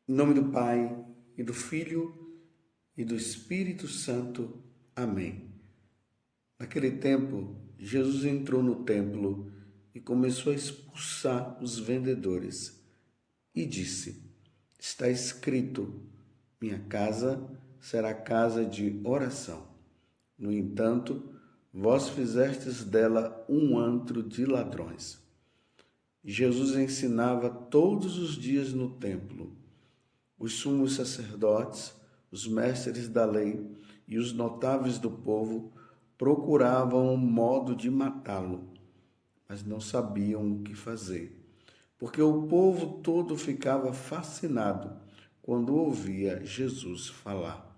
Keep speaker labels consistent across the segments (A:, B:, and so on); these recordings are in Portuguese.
A: Em nome do Pai, e do Filho, e do Espírito Santo. Amém. Naquele tempo, Jesus entrou no templo e começou a expulsar os vendedores. E disse: Está escrito, minha casa será casa de oração. No entanto, vós fizestes dela um antro de ladrões. Jesus ensinava todos os dias no templo. Os sumos sacerdotes, os mestres da lei e os notáveis do povo procuravam um modo de matá-lo, mas não sabiam o que fazer, porque o povo todo ficava fascinado quando ouvia Jesus falar.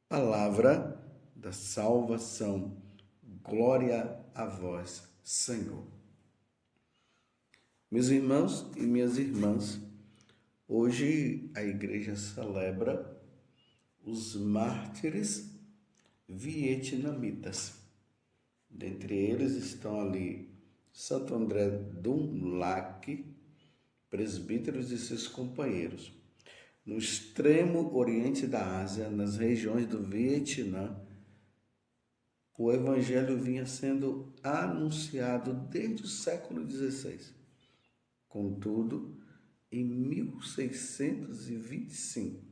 A: Palavra da salvação. Glória a vós, Senhor. Meus irmãos e minhas irmãs, hoje a igreja celebra os mártires vietnamitas. Dentre eles estão ali Santo André Dun Lac, presbíteros e seus companheiros. No extremo oriente da Ásia, nas regiões do Vietnã, o evangelho vinha sendo anunciado desde o século XVI. Contudo, em 1625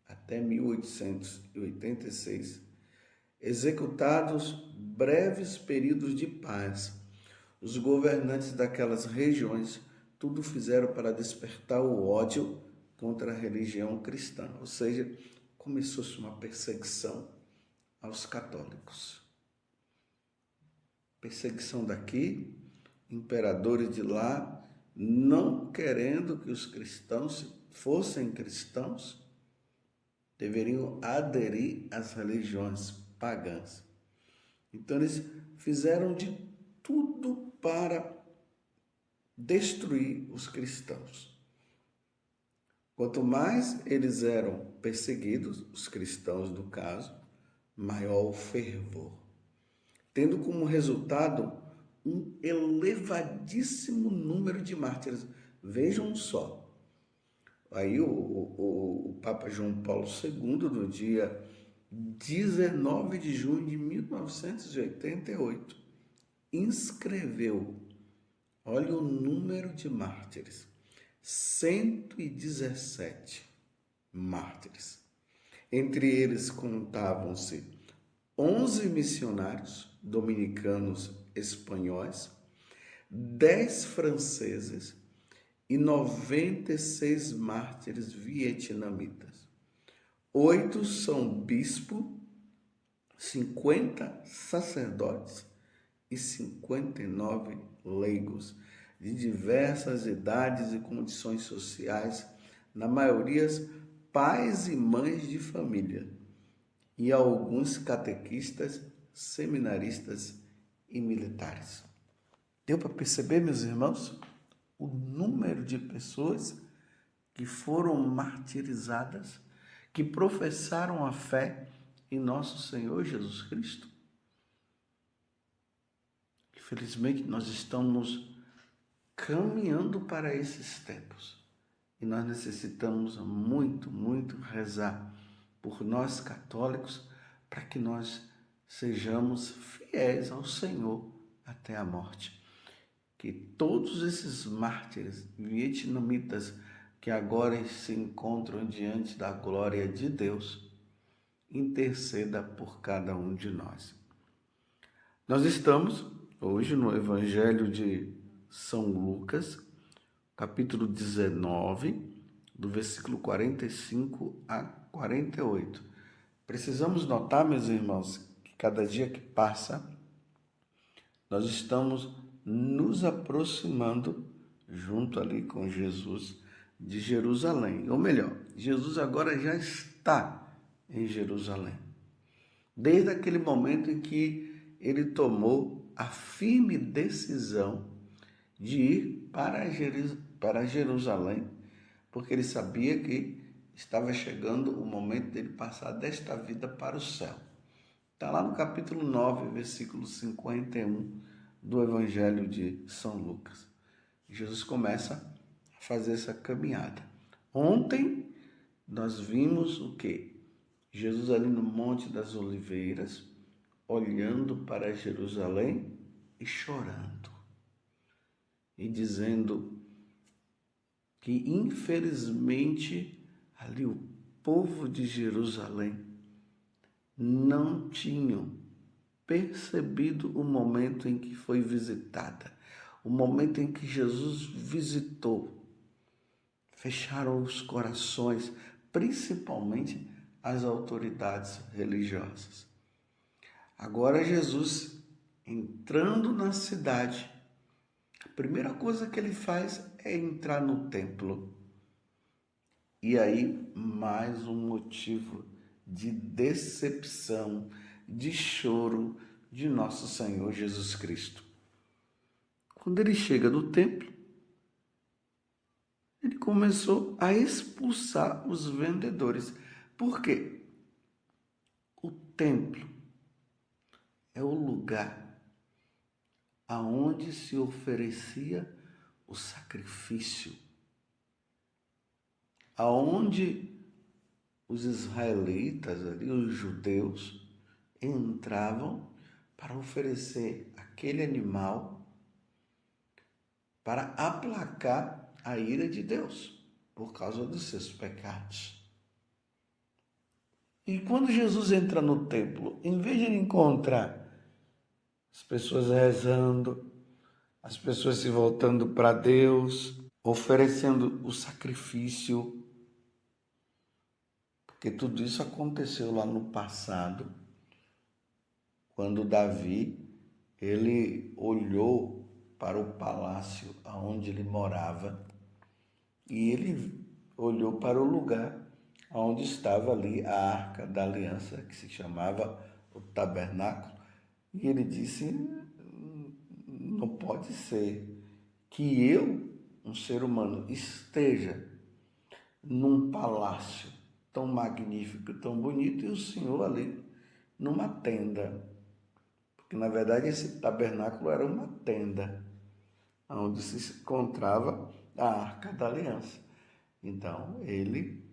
A: até 1886, executados breves períodos de paz, os governantes daquelas regiões tudo fizeram para despertar o ódio contra a religião cristã, ou seja, começou-se uma perseguição aos católicos. Perseguição daqui, imperadores de lá, não querendo que os cristãos fossem cristãos, deveriam aderir às religiões pagãs. Então eles fizeram de tudo para destruir os cristãos. Quanto mais eles eram perseguidos, os cristãos no caso, maior o fervor, tendo como resultado um elevadíssimo número de mártires. Vejam só, aí o Papa João Paulo II, no dia 19 de junho de 1988, inscreveu, olha o número de mártires, 117 mártires. Entre eles contavam-se 11 missionários dominicanos espanhóis, 10 franceses e 96 mártires vietnamitas. 8 são bispo, 50 sacerdotes e 59 leigos, de diversas idades e condições sociais, na maioria pais e mães de família, e alguns catequistas, seminaristas e militares. Deu para perceber, meus irmãos, o número de pessoas que foram martirizadas, que professaram a fé em nosso Senhor Jesus Cristo? Infelizmente, nós estamos caminhando para esses tempos e nós necessitamos muito, muito rezar por nós católicos para que nós sejamos fiéis ao Senhor até a morte. Que todos esses mártires vietnamitas que agora se encontram diante da glória de Deus, interceda por cada um de nós. Nós estamos hoje no Evangelho de São Lucas, capítulo 19, do versículo 45 a 48. Precisamos notar, meus irmãos, que cada dia que passa, nós estamos nos aproximando, junto ali com Jesus, de Jerusalém. Ou melhor, Jesus agora já está em Jerusalém. Desde aquele momento em que ele tomou a firme decisão de ir para Jerusalém, porque ele sabia que estava chegando o momento dele passar desta vida para o céu. Está lá no capítulo 9, versículo 51 do Evangelho de São Lucas. Jesus começa a fazer essa caminhada. Ontem nós vimos o quê? Jesus ali no Monte das Oliveiras, olhando para Jerusalém e chorando. E dizendo que, infelizmente, ali o povo de Jerusalém não tinham percebido o momento em que foi visitada, o momento em que Jesus visitou. Fecharam os corações, principalmente as autoridades religiosas. Agora Jesus, entrando na cidade, a primeira coisa que ele faz é entrar no templo. E aí, mais um motivo de decepção, de choro de nosso Senhor Jesus Cristo. Quando ele chega no templo, ele começou a expulsar os vendedores. Por quê? O templo é o lugar aonde se oferecia o sacrifício, aonde os israelitas, ali, os judeus, entravam para oferecer aquele animal para aplacar a ira de Deus por causa dos seus pecados. E quando Jesus entra no templo, em vez de encontrar as pessoas rezando, as pessoas se voltando para Deus, oferecendo o sacrifício, porque tudo isso aconteceu lá no passado, quando Davi, ele olhou para o palácio onde ele morava e ele olhou para o lugar onde estava ali a Arca da Aliança, que se chamava o Tabernáculo, e ele disse: não pode ser que eu, um ser humano, esteja num palácio tão magnífico, tão bonito, e o Senhor ali numa tenda. Porque, na verdade, esse tabernáculo era uma tenda, onde se encontrava a Arca da Aliança. Então, ele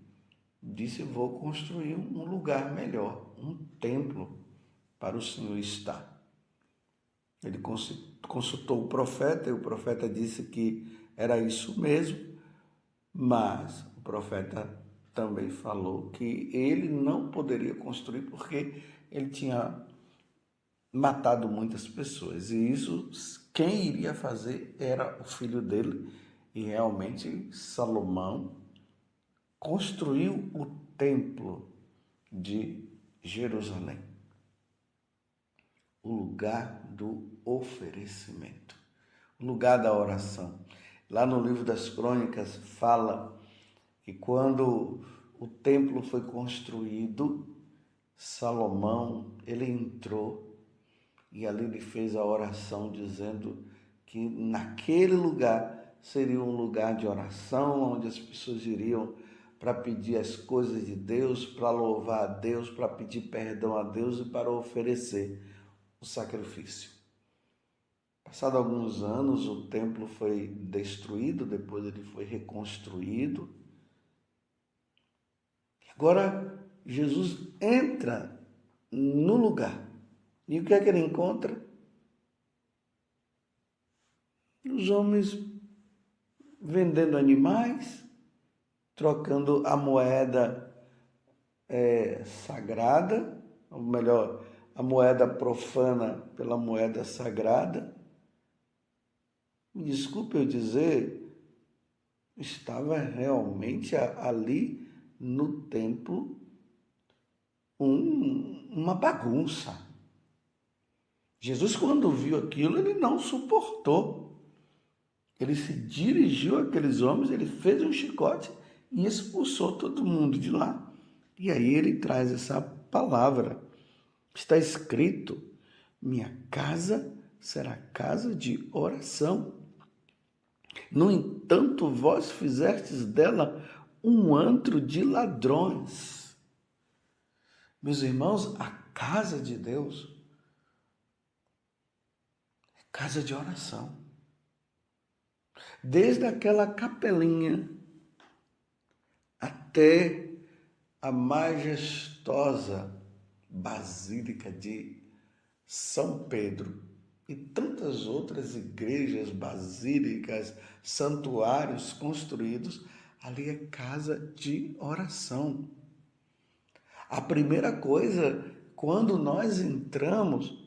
A: disse: vou construir um lugar melhor, um templo para o Senhor estar. Ele consultou o profeta, e o profeta disse que era isso mesmo, mas o profeta também falou que ele não poderia construir porque ele tinha matado muitas pessoas, e isso quem iria fazer era o filho dele. E realmente Salomão construiu o templo de Jerusalém, o lugar do oferecimento, o lugar da oração. Lá no livro das Crônicas fala que quando o templo foi construído, Salomão, ele entrou e ali ele fez a oração dizendo que naquele lugar seria um lugar de oração, onde as pessoas iriam para pedir as coisas de Deus, para louvar a Deus, para pedir perdão a Deus e para oferecer o sacrifício. Passado alguns anos, o templo foi destruído, depois ele foi reconstruído. Agora, Jesus entra no lugar. E o que é que ele encontra? Os homens vendendo animais, trocando a moeda sagrada, ou melhor, a moeda profana pela moeda sagrada. Me desculpe eu dizer, estava realmente ali no templo uma bagunça. Jesus, quando viu aquilo, ele não suportou. Ele se dirigiu àqueles homens, ele fez um chicote e expulsou todo mundo de lá. E aí ele traz essa palavra. Está escrito: minha casa será casa de oração. No entanto, vós fizestes dela um antro de ladrões. Meus irmãos, a casa de Deus é casa de oração. Desde aquela capelinha até a majestosa Basílica de São Pedro e tantas outras igrejas, basílicas, santuários construídos, ali é casa de oração. A primeira coisa, quando nós entramos,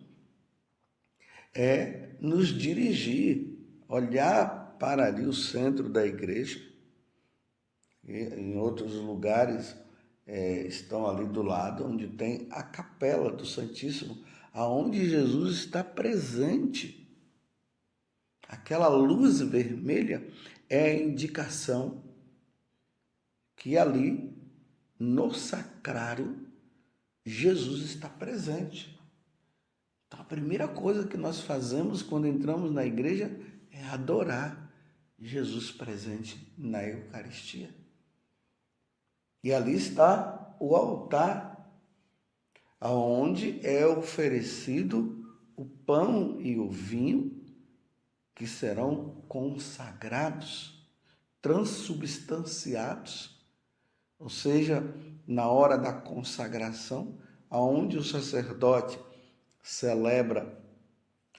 A: é nos dirigir, olhar para ali o centro da igreja. E em outros lugares estão ali do lado, onde tem a capela do Santíssimo, aonde Jesus está presente. Aquela luz vermelha é a indicação que ali, no sacrário, Jesus está presente. Então, a primeira coisa que nós fazemos quando entramos na igreja é adorar Jesus presente na Eucaristia. E ali está o altar, aonde é oferecido o pão e o vinho, que serão consagrados, transubstanciados, ou seja, na hora da consagração, aonde o sacerdote celebra,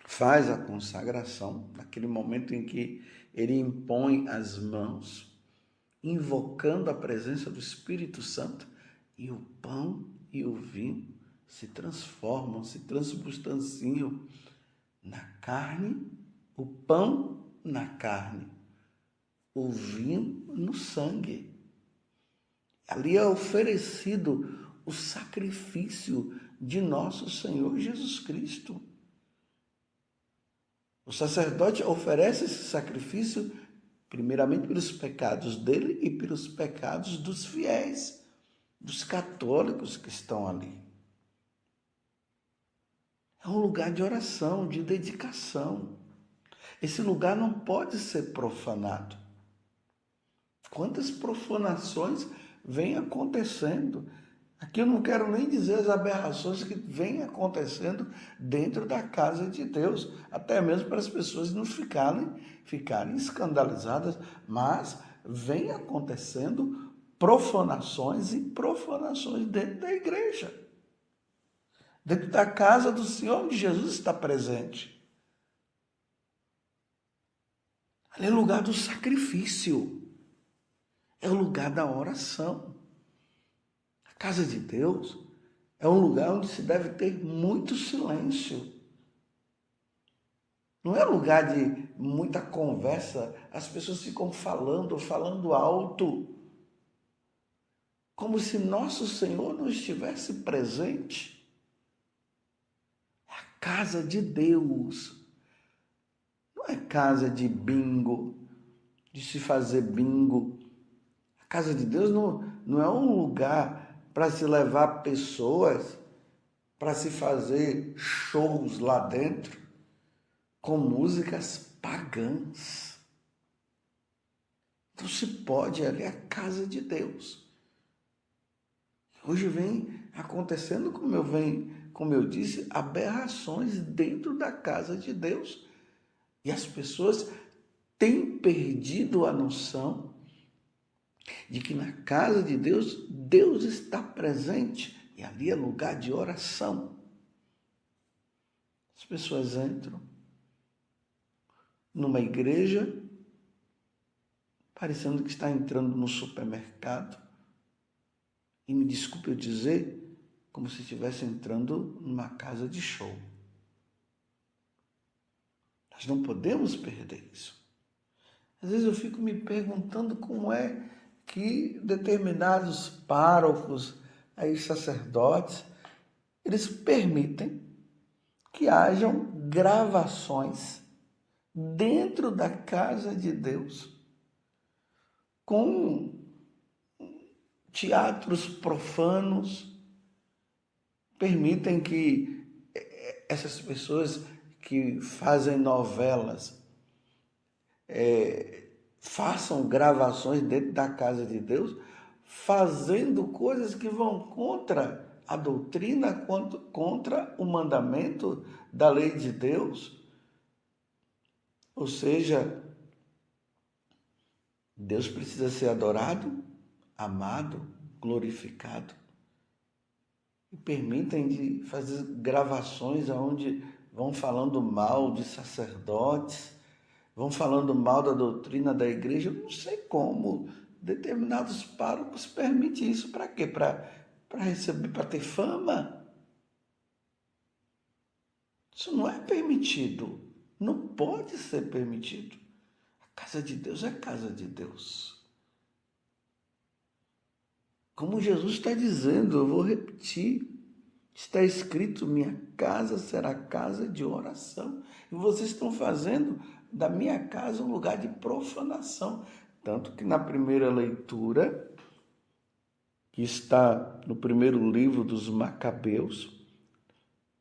A: faz a consagração, naquele momento em que ele impõe as mãos, invocando a presença do Espírito Santo, e o pão e o vinho se transformam, se transubstanciam na carne, o pão na carne, o vinho no sangue. Ali é oferecido o sacrifício de nosso Senhor Jesus Cristo. O sacerdote oferece esse sacrifício primeiramente pelos pecados dele e pelos pecados dos fiéis, dos católicos que estão ali. É um lugar de oração, de dedicação. Esse lugar não pode ser profanado. Quantas profanações vêm acontecendo? Aqui eu não quero nem dizer as aberrações que vêm acontecendo dentro da casa de Deus, até mesmo para as pessoas não ficarem escandalizadas, mas vem acontecendo profanações e profanações dentro da igreja. Dentro da casa do Senhor, onde Jesus está presente. Ali é o lugar do sacrifício. É o lugar da oração. A casa de Deus é um lugar onde se deve ter muito silêncio. Não é lugar de muita conversa. As pessoas ficam falando alto. Como se nosso Senhor não estivesse presente. A casa de Deus não é casa de bingo, de se fazer bingo. A casa de Deus não é um lugar para se levar pessoas, para se fazer shows lá dentro com músicas pagãs. Então se pode, ali é a casa de Deus. Hoje vem acontecendo, como eu disse, aberrações dentro da casa de Deus. E as pessoas têm perdido a noção de que na casa de Deus, Deus está presente. E ali é lugar de oração. As pessoas entram numa igreja, parecendo que está entrando no supermercado. E me desculpe eu dizer, como se estivesse entrando numa casa de show. Nós não podemos perder isso. Às vezes eu fico me perguntando como é que determinados párocos, aí sacerdotes, eles permitem que hajam gravações dentro da casa de Deus com teatros profanos, permitem que essas pessoas que fazem novelas façam gravações dentro da casa de Deus, fazendo coisas que vão contra a doutrina, contra o mandamento da lei de Deus. Ou seja, Deus precisa ser adorado, amado, glorificado. E permitem de fazer gravações onde vão falando mal de sacerdotes, vão falando mal da doutrina da igreja. Eu não sei como determinados párocos permitem isso. Para quê? Para receber, para ter fama? Isso não é permitido. Não pode ser permitido. A casa de Deus é a casa de Deus. Como Jesus está dizendo, eu vou repetir. Está escrito, minha casa será casa de oração. E vocês estão fazendo da minha casa um lugar de profanação. Tanto que na primeira leitura, que está no primeiro livro dos Macabeus,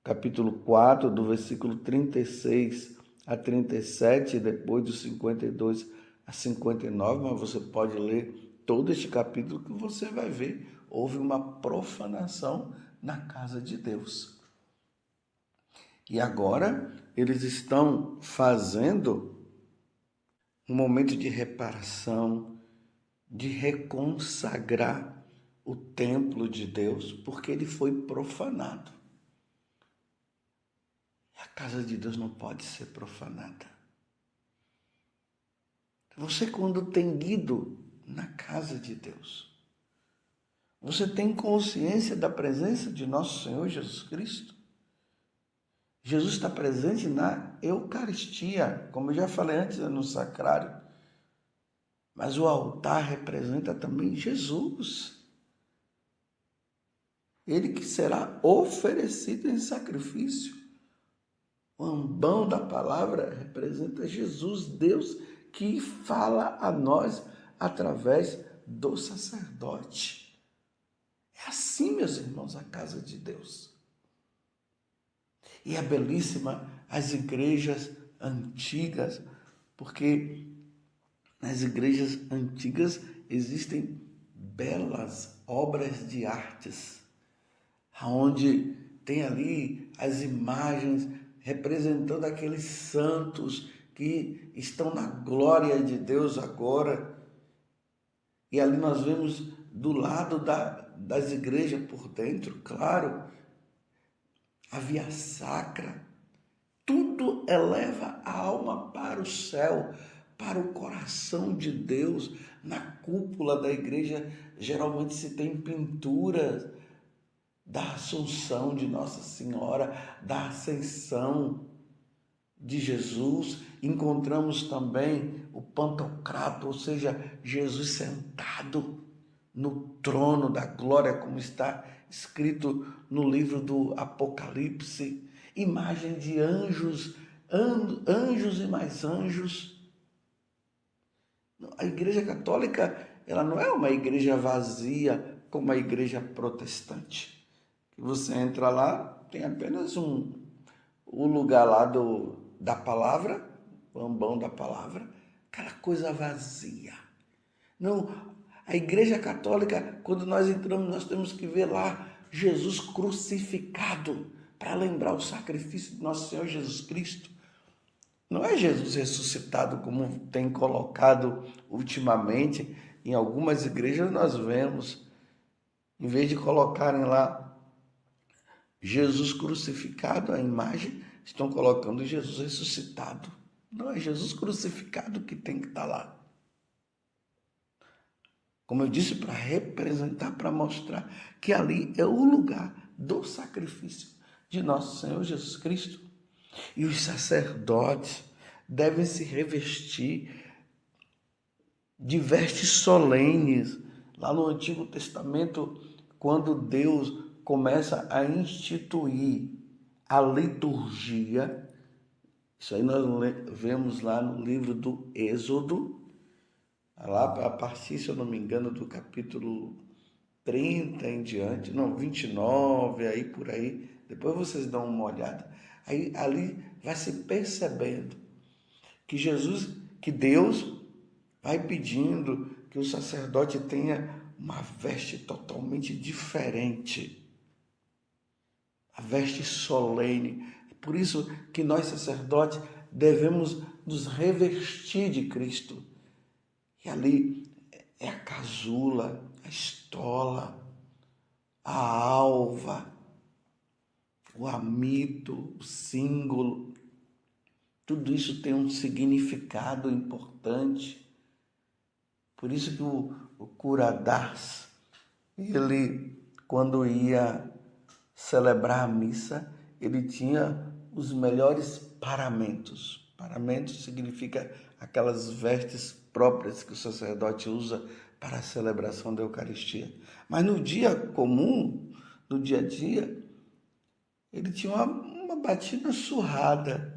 A: capítulo 4, do versículo 36 a 37, e depois do 52 a 59, mas você pode ler todo este capítulo que você vai ver. Houve uma profanação na casa de Deus. E agora eles estão fazendo um momento de reparação, de reconsagrar o templo de Deus, porque ele foi profanado. A casa de Deus não pode ser profanada. Você, quando tem ido na casa de Deus, você tem consciência da presença de nosso Senhor Jesus Cristo? Jesus está presente na Eucaristia, como eu já falei antes, no sacrário. Mas o altar representa também Jesus. Ele que será oferecido em sacrifício. O ambão da palavra representa Jesus, Deus que fala a nós através do sacerdote. É assim, meus irmãos, a casa de Deus. E é belíssima as igrejas antigas, porque nas igrejas antigas existem belas obras de artes, onde tem ali as imagens representando aqueles santos que estão na glória de Deus agora. E ali nós vemos do lado das igrejas por dentro, claro, a via sacra. Tudo eleva a alma para o céu, para o coração de Deus. Na cúpula da igreja geralmente se tem pinturas da Assunção de Nossa Senhora, da Ascensão de Jesus. Encontramos também o Pantocrato, ou seja, Jesus sentado no trono da glória, como está escrito no livro do Apocalipse. Imagem de anjos, anjos e mais anjos. A Igreja Católica, ela não é uma igreja vazia como a igreja protestante. Você entra lá, tem apenas o lugar lá da palavra, o ambão da palavra, aquela coisa vazia. Não, a Igreja Católica, quando nós entramos, nós temos que ver lá Jesus crucificado, para lembrar o sacrifício de nosso Senhor Jesus Cristo. Não é Jesus ressuscitado, como tem colocado ultimamente. Em algumas igrejas nós vemos, em vez de colocarem lá Jesus crucificado, a imagem, estão colocando Jesus ressuscitado. Não, é Jesus crucificado que tem que estar lá. Como eu disse, para representar, para mostrar que ali é o lugar do sacrifício de nosso Senhor Jesus Cristo. E os sacerdotes devem se revestir de vestes solenes. Lá no Antigo Testamento, quando Deus começa a instituir a liturgia, isso aí nós vemos lá no livro do Êxodo, lá a partir, se eu não me engano, do capítulo 30 em diante, não, 29, aí por aí, depois vocês dão uma olhada. Aí ali vai se percebendo que Deus vai pedindo que o sacerdote tenha uma veste totalmente diferente, a veste solene. Por isso que nós sacerdotes devemos nos revestir de Cristo. E ali é a casula, a estola, rito, o símbolo, tudo isso tem um significado importante. Por isso que o Curadars, ele, quando ia celebrar a missa, ele tinha os melhores paramentos. Paramentos significa aquelas vestes próprias que o sacerdote usa para a celebração da Eucaristia. Mas no dia comum, no dia a dia, ele tinha uma batina surrada.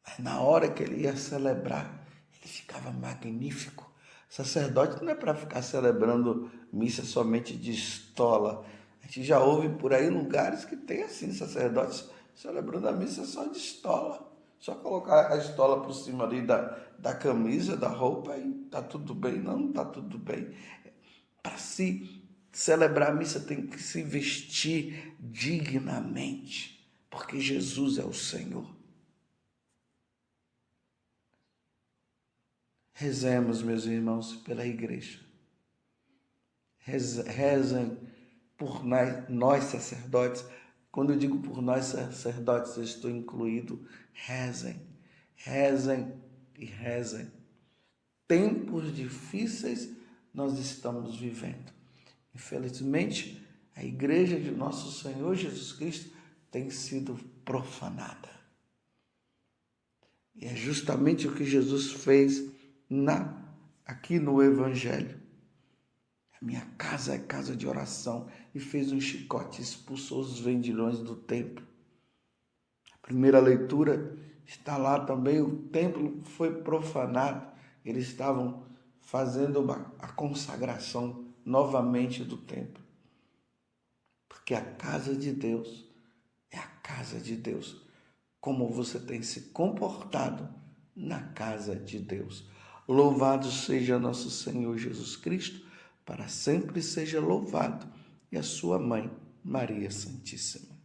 A: Mas na hora que ele ia celebrar, ele ficava magnífico. Sacerdote não é para ficar celebrando missa somente de estola. A gente já ouve por aí lugares que tem assim, sacerdotes celebrando a missa só de estola. Só colocar a estola por cima ali da camisa, da roupa e tá tudo bem. Não tá tudo bem. Para se celebrar a missa tem que se vestir dignamente, porque Jesus é o Senhor. Rezemos, meus irmãos, pela igreja. Rezem por nós sacerdotes. Quando eu digo por nós sacerdotes, eu estou incluído. Rezem, rezem e rezem. Tempos difíceis nós estamos vivendo. Infelizmente, a igreja de nosso Senhor Jesus Cristo tem sido profanada. E é justamente o que Jesus fez aqui no Evangelho. A minha casa é casa de oração. E fez um chicote, expulsou os vendilhões do templo. A primeira leitura está lá também, o templo foi profanado. Eles estavam fazendo a consagração novamente do templo. Porque a casa de Deus é a casa de Deus. Como você tem se comportado na casa de Deus. Louvado seja nosso Senhor Jesus Cristo, para sempre seja louvado, e a sua mãe, Maria Santíssima.